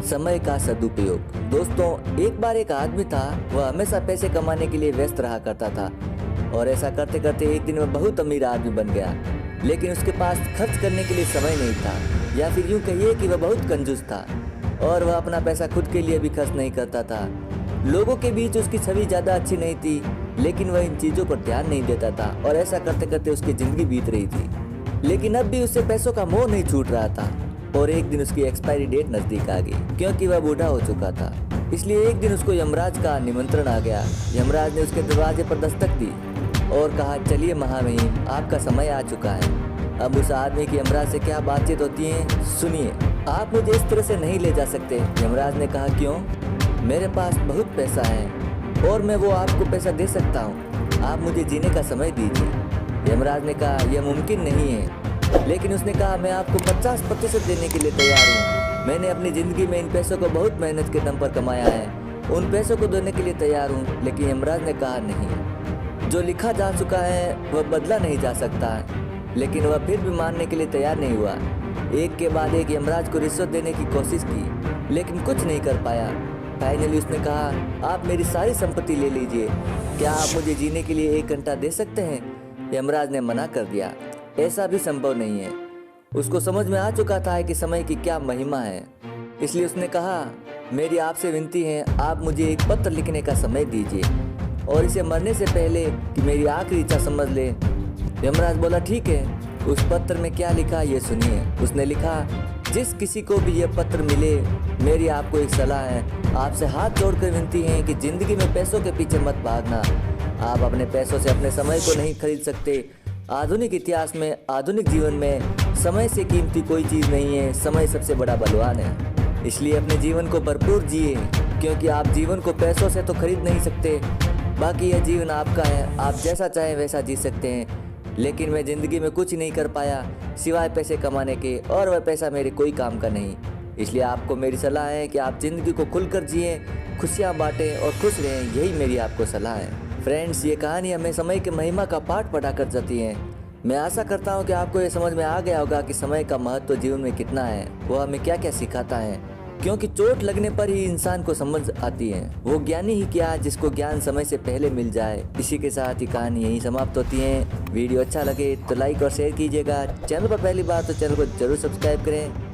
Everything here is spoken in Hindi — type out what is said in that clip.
समय का सदुपयोग। दोस्तों, एक बार एक आदमी था, वह हमेशा पैसे कमाने के लिए व्यस्त रहा करता था और ऐसा करते करते एक दिन वह बहुत अमीर आदमी बन गया। लेकिन उसके पास खर्च करने के लिए समय नहीं था, या फिर यूं कहिए कि वह बहुत कंजूस था और वह अपना पैसा खुद के लिए भी खर्च नहीं करता था। लोगों के बीच उसकी छवि ज़्यादा अच्छी नहीं थी, लेकिन वह इन चीज़ों पर ध्यान नहीं देता था और ऐसा करते करते उसकी ज़िंदगी बीत रही थी। लेकिन अब भी उसे पैसों का मोह नहीं छूट रहा था और एक दिन उसकी एक्सपायरी डेट नज़दीक आ गई, क्योंकि वह बूढ़ा हो चुका था। इसलिए एक दिन उसको यमराज का निमंत्रण आ गया। यमराज ने उसके दरवाजे पर दस्तक दी और कहा, चलिए महामहिम, आपका समय आ चुका है। अब उस आदमी की यमराज से क्या बातचीत होती है, सुनिए। आप मुझे इस तरह से नहीं ले जा सकते। यमराज ने कहा, क्यों? मेरे पास बहुत पैसा है और मैं वो आपको पैसा दे सकता हूँ। आप मुझे जीने का समय दीजिए। यमराज ने कहा, यह मुमकिन नहीं है। लेकिन उसने कहा, मैं आपको 50% देने के लिए तैयार हूँ। मैंने अपनी ज़िंदगी में इन पैसों को बहुत मेहनत के दम पर कमाया है, उन पैसों को देने के लिए तैयार हूँ। लेकिन यमराज ने कहा, नहीं, जो लिखा जा चुका है वह बदला नहीं जा सकता है। लेकिन वह फिर भी मानने के लिए तैयार नहीं हुआ। एक के बाद एक यमराज को रिश्वत देने की कोशिश की, लेकिन कुछ नहीं कर पाया। फाइनली उसने कहा, आप मेरी सारी संपत्ति ले लीजिए, क्या आप मुझे जीने के लिए 1 घंटा दे सकते हैं? यमराज ने मना कर दिया, ऐसा भी संभव नहीं है। उसको समझ में आ चुका था कि समय की क्या महिमा है। इसलिए उसने कहा, मेरी आपसे विनती है, आप मुझे एक पत्र लिखने का समय दीजिए और इसे मरने से पहले कि मेरी आखिरी इच्छा समझ ले। यमराज बोला, ठीक है। उस पत्र में क्या लिखा ये सुनिए। उसने लिखा, जिस किसी को भी यह पत्र मिले, मेरी आपको एक सलाह है। आपसे हाथ जोड़कर विनती है कि जिंदगी में पैसों के पीछे मत भागना। आप अपने पैसों से अपने समय को नहीं खरीद सकते। आधुनिक इतिहास में, आधुनिक जीवन में समय से कीमती कोई चीज़ नहीं है। समय सबसे बड़ा बलवान है। इसलिए अपने जीवन को भरपूर जिए, क्योंकि आप जीवन को पैसों से तो खरीद नहीं सकते। बाकी यह जीवन आपका है, आप जैसा चाहें वैसा जी सकते हैं। लेकिन मैं ज़िंदगी में कुछ नहीं कर पाया सिवाय पैसे कमाने के, और वह पैसा मेरे कोई काम का नहीं। इसलिए आपको मेरी सलाह है कि आप ज़िंदगी को खुलकर जिएं, खुशियाँ बांटें और खुश रहें। यही मेरी आपको सलाह है। फ्रेंड्स, ये कहानी हमें समय की महिमा का पाठ पढ़ा कर जाती है। मैं आशा करता हूँ कि आपको ये समझ में आ गया होगा कि समय का महत्व जीवन में कितना है, वो हमें क्या क्या सिखाता है। क्योंकि चोट लगने पर ही इंसान को समझ आती है। वो ज्ञानी ही क्या जिसको ज्ञान समय से पहले मिल जाए। इसी के साथ ही कहानी यहीं समाप्त होती है। वीडियो अच्छा लगे तो लाइक और शेयर कीजिएगा। चैनल पर पहली बार तो चैनल को जरूर सब्सक्राइब करें।